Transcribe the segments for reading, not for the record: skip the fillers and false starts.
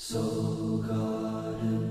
Soul Garden.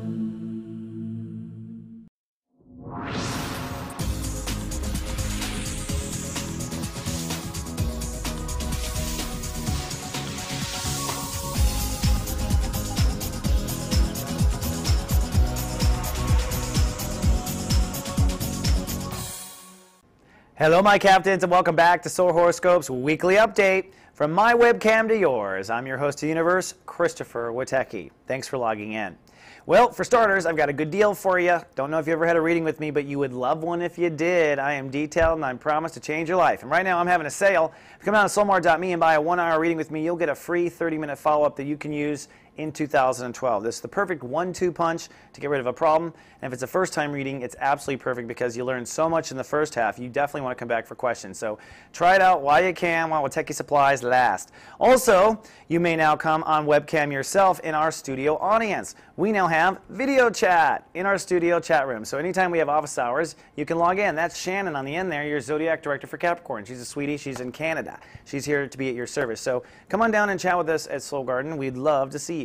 Hello, my captains, and welcome back to Solar Horoscopes Weekly Update. From my webcam to yours, I'm your host of the universe, Christopher Witecki. Thanks for logging in. Well, for starters, I've got a good deal for you. Don't know if you ever had a reading with me, but you would love one if you did. I am detailed, and I promise to change your life. And right now, I'm having a sale. If you come out to soulmart.me and buy a 1-hour reading with me, you'll get a free 30-minute follow-up that you can use in 2012. This is the perfect 1-2 punch to get rid of a problem. And if it's a first-time reading, it's absolutely perfect because you learned so much in the first half. You definitely want to come back for questions. So try it out while you can, while Witecki supplies last. Also, you may now come on webcam yourself in our studio audience. We now have video chat in our studio chat room. So anytime we have office hours, you can log in. That's Shannon on the end there, your Zodiac Director for Capricorn. She's a sweetie. She's in Canada. She's here to be at your service. So come on down and chat with us at Soul Garden. We'd love to see you.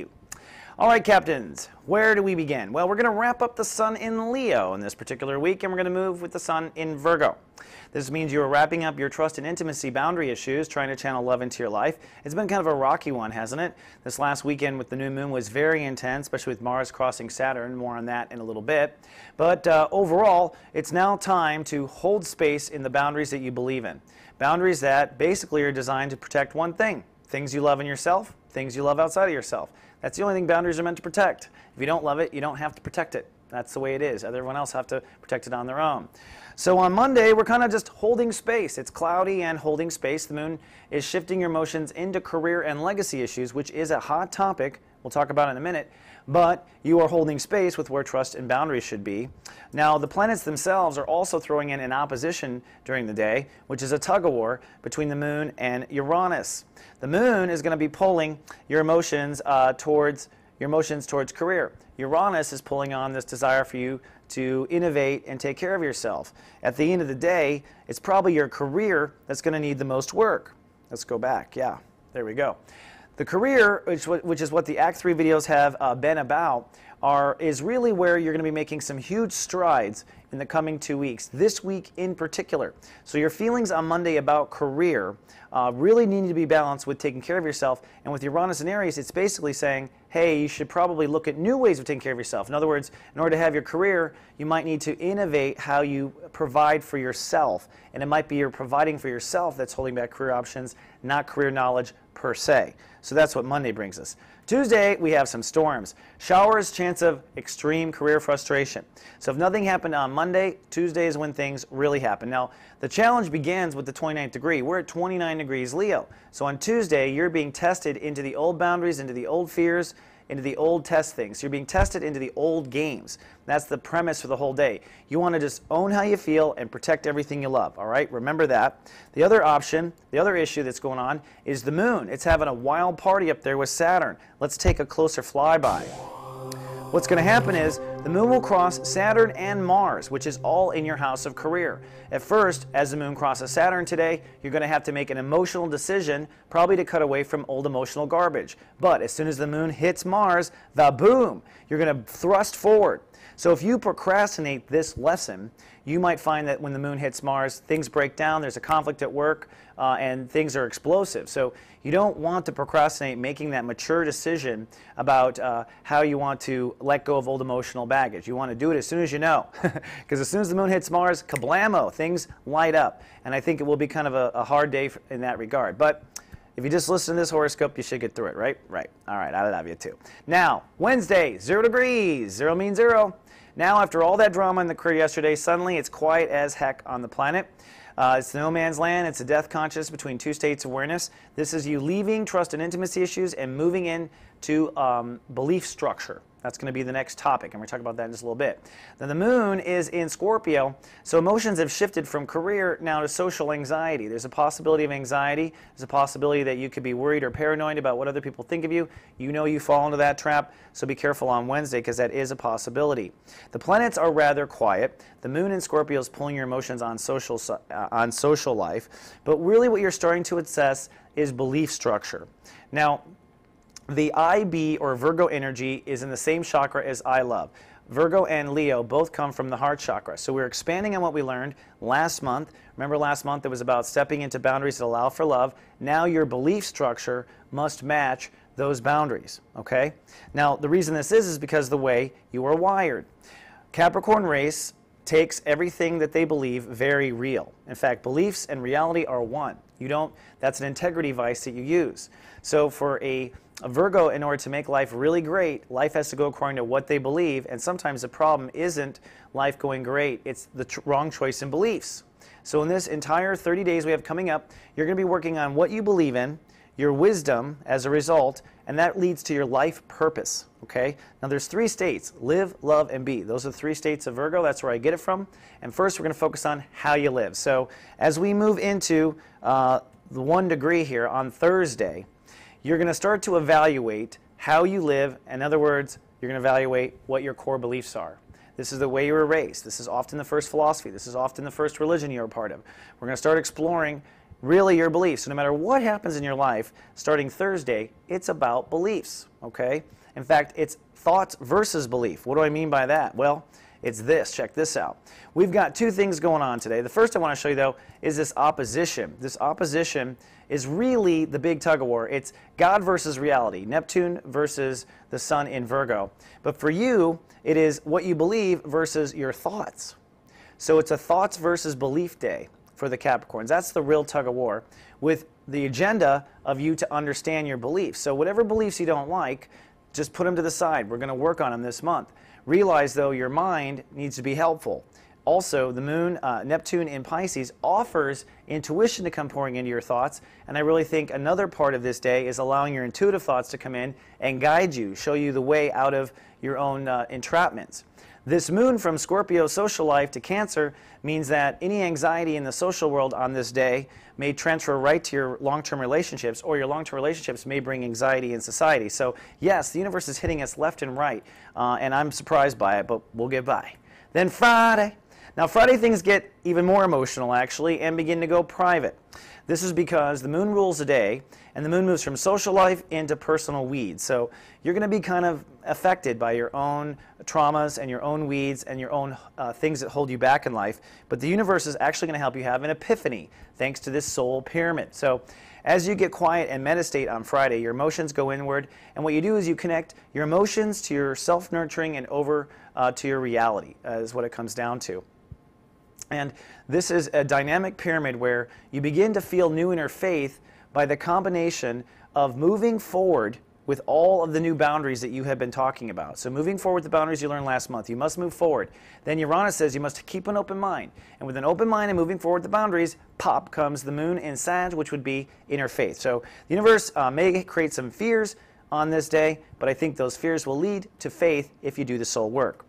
All right, captains, where do we begin? Well, we're going to wrap up the sun in Leo in this particular week, and we're going to move with the sun in Virgo. This means you are wrapping up your trust and intimacy boundary issues, trying to channel love into your life. It's been kind of a rocky one, hasn't it? This last weekend with the new moon was very intense, especially with Mars crossing Saturn. More on that in a little bit. But overall, it's now time to hold space in the boundaries that you believe in. Boundaries that basically are designed to protect one thing: things you love in yourself, things you love outside of yourself. That's the only thing boundaries are meant to protect. If you don't love it, you don't have to protect it. That's the way it is. Everyone else have to protect it on their own. So on Monday, we're kind of just holding space. It's cloudy and holding space. The moon is shifting your emotions into career and legacy issues, which is a hot topic. We'll talk about it in a minute. But you are holding space with where trust and boundaries should be. Now, the planets themselves are also throwing in an opposition during the day, which is a tug-of-war between the moon and Uranus. The moon is going to be pulling your emotions towards career. Uranus is pulling on this desire for you to innovate and take care of yourself. At the end of the day, it's probably your career that's going to need the most work. Let's go back. Yeah, there we go. The career, which is what the Act 3 videos have been about, is really where you're going to be making some huge strides in the coming 2 weeks, this week in particular. So your feelings on Monday about career really need to be balanced with taking care of yourself. And with Uranus and Aries, it's basically saying, hey, you should probably look at new ways of taking care of yourself. In other words, in order to have your career, you might need to innovate how you provide for yourself. And it might be you're providing for yourself that's holding back career options, not career knowledge per se. So that's what Monday brings us. Tuesday, we have some storms. Showers, chance of extreme career frustration. So if nothing happened on Monday, Tuesday is when things really happen. Now, the challenge begins with the 29th degree. We're at 29 degrees Leo. So on Tuesday, you're being tested into the old boundaries, into the old fears, into the old test things. You're being tested into the old games. That's the premise for the whole day. You want to just own how you feel and protect everything you love, all right? Remember that. The other option, the other issue that's going on is the moon. It's having a wild party up there with Saturn. Let's take a closer flyby. What's going to happen is the moon will cross Saturn and Mars, which is all in your house of career. At first, as the moon crosses Saturn today, you're going to have to make an emotional decision, probably to cut away from old emotional garbage. But as soon as the moon hits Mars, boom, you're going to thrust forward. So if you procrastinate this lesson, you might find that when the moon hits Mars, things break down, there's a conflict at work, and things are explosive. So you don't want to procrastinate making that mature decision about how you want to let go of old emotional baggage. You want to do it as soon as you know. Because as soon as the moon hits Mars, kablamo, things light up. And I think it will be kind of a hard day in that regard. But if you just listen to this horoscope, you should get through it, right? Right. All right, I love you too. Now, Wednesday, 0 degrees. 0 means 0. Now, after all that drama in the career yesterday, suddenly it's quiet as heck on the planet. It's no man's land. It's a death conscious between two states of awareness. This is you leaving trust and intimacy issues and moving into belief structure. That's going to be the next topic, and we're talking about that in just a little bit. Then the moon is in Scorpio, so emotions have shifted from career now to social anxiety. There's a possibility of anxiety. There's a possibility that you could be worried or paranoid about what other people think of you. You know you fall into that trap, so be careful on Wednesday because that is a possibility. The planets are rather quiet. The moon in Scorpio is pulling your emotions on social life, but really what you're starting to assess is belief structure. Now, The IB or Virgo energy is in the same chakra as I love. Virgo and Leo both come from the heart chakra. So we're expanding on what we learned last month. Remember last month it was about stepping into boundaries that allow for love. Now your belief structure must match those boundaries, okay? Now the reason this is because the way you are wired. Capricorn race takes everything that they believe very real. In fact, beliefs and reality are one. That's an integrity vice that you use. So for a Virgo, in order to make life really great, life has to go according to what they believe, and sometimes the problem isn't life going great, it's the wrong choice in beliefs. So in this entire 30 days we have coming up, you're going to be working on what you believe in, your wisdom as a result, and that leads to your life purpose, okay? Now there's 3 states, live, love, and be. Those are the 3 states of Virgo, that's where I get it from. And first we're going to focus on how you live. So as we move into the 1 degree here on Thursday, you're going to start to evaluate how you live. In other words, you're going to evaluate what your core beliefs are. This is the way you were raised. This is often the first philosophy. This is often the first religion you're a part of. We're going to start exploring really your beliefs. So no matter what happens in your life, starting Thursday, it's about beliefs, okay? In fact, it's thoughts versus belief. What do I mean by that? Well, it's this. Check this out. We've got 2 things going on today. The first I want to show you, though, is this opposition. This opposition is really the big tug-of-war. It's God versus reality, Neptune versus the Sun in Virgo. But for you, it is what you believe versus your thoughts. So it's a thoughts versus belief day for the Capricorns. That's the real tug-of-war, with the agenda of you to understand your beliefs. So whatever beliefs you don't like, just put them to the side. We're going to work on them this month. Realize, though, your mind needs to be helpful. Also, the moon, Neptune in Pisces, offers intuition to come pouring into your thoughts, and I really think another part of this day is allowing your intuitive thoughts to come in and guide you, show you the way out of your own entrapments. This moon from Scorpio social life to Cancer means that any anxiety in the social world on this day may transfer right to your long-term relationships, or your long-term relationships may bring anxiety in society. So yes, the universe is hitting us left and right, and I'm surprised by it, but we'll get by. Then Friday. Now Friday things get even more emotional actually and begin to go private. This is because the moon rules the day, and the moon moves from social life into personal weeds. So you're going to be kind of affected by your own traumas and your own weeds and your own things that hold you back in life. But the universe is actually going to help you have an epiphany thanks to this soul pyramid. So as you get quiet and meditate on Friday, your emotions go inward, and what you do is you connect your emotions to your self-nurturing and over to your reality, is what it comes down to. And this is a dynamic pyramid where you begin to feel new inner faith by the combination of moving forward with all of the new boundaries that you have been talking about. So moving forward with the boundaries you learned last month, you must move forward. Then Uranus says you must keep an open mind. And with an open mind and moving forward with the boundaries, pop comes the moon in Sag, which would be inner faith. So the universe may create some fears on this day, but I think those fears will lead to faith if you do the soul work.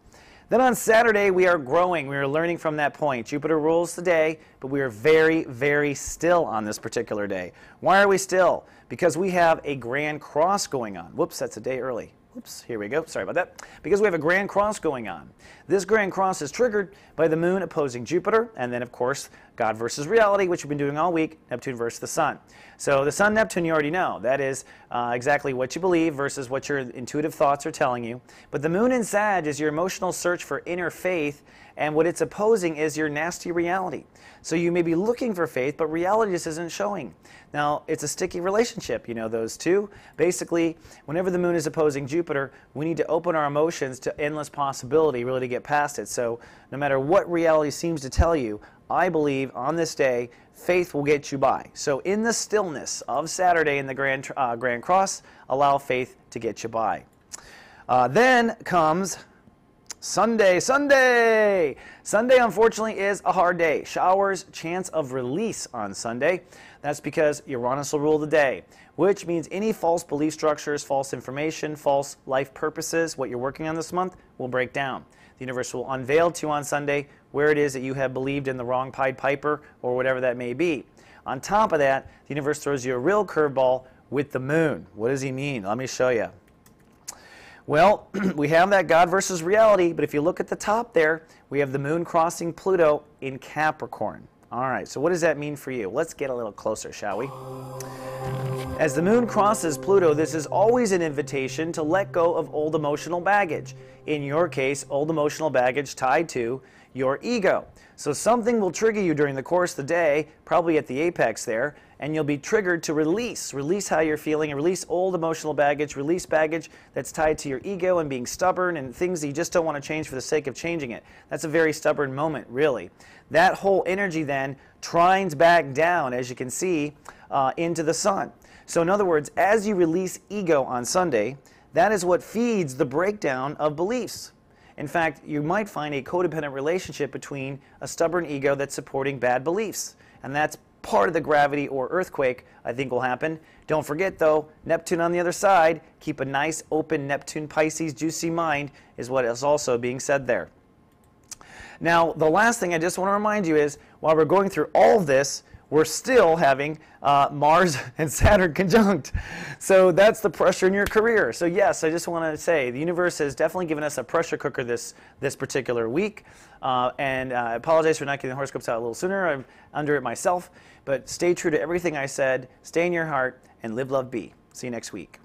Then on Saturday, we are growing. We are learning from that point. Jupiter rules the day, but we are very, very still on this particular day. Why are we still? Because we have a grand cross going on. Whoops, that's a day early. Oops, here we go. Sorry about that. Because we have a grand cross going on. This grand cross is triggered by the moon opposing Jupiter, and then, of course, God versus reality, which we've been doing all week, Neptune versus the sun. So the sun, Neptune, you already know. That is exactly what you believe versus what your intuitive thoughts are telling you. But the moon in Sag is your emotional search for inner faith, and what it's opposing is your nasty reality. So you may be looking for faith, but reality just isn't showing. Now, it's a sticky relationship, you know, those two. Basically, whenever the moon is opposing Jupiter, we need to open our emotions to endless possibility, really, to get past it. So no matter what reality seems to tell you, I believe on this day, faith will get you by. So in the stillness of Saturday in the Grand Cross, allow faith to get you by. Then comes Sunday. Sunday, unfortunately, is a hard day. Showers, chance of release on Sunday. That's because Uranus will rule the day, which means any false belief structures, false information, false life purposes, what you're working on this month, will break down. The universe will unveil to you on Sunday where it is that you have believed in the wrong Pied Piper or whatever that may be. On top of that, the universe throws you a real curveball with the moon. What does he mean? Let me show you. Well, we have that God versus reality, but if you look at the top there, we have the moon crossing Pluto in Capricorn. All right, so what does that mean for you? Let's get a little closer, shall we? As the moon crosses Pluto, this is always an invitation to let go of old emotional baggage. In your case, old emotional baggage tied to your ego. So something will trigger you during the course of the day, probably at the apex there, and you'll be triggered to release how you're feeling, and release old emotional baggage, release baggage that's tied to your ego and being stubborn and things that you just don't want to change for the sake of changing it. That's a very stubborn moment, really. That whole energy then trines back down, as you can see, into the sun. So in other words, as you release ego on Sunday, that is what feeds the breakdown of beliefs. In fact, you might find a codependent relationship between a stubborn ego that's supporting bad beliefs. And that's part of the gravity or earthquake I think will happen. Don't forget though, Neptune on the other side, keep a nice open Neptune Pisces juicy mind is what is also being said there. Now, the last thing I just want to remind you is, while we're going through all of this, we're still having Mars and Saturn conjunct. So that's the pressure in your career. So yes, I just want to say the universe has definitely given us a pressure cooker this particular week. And I apologize for not getting the horoscopes out a little sooner. I'm under it myself. But stay true to everything I said. Stay in your heart and live, love, be. See you next week.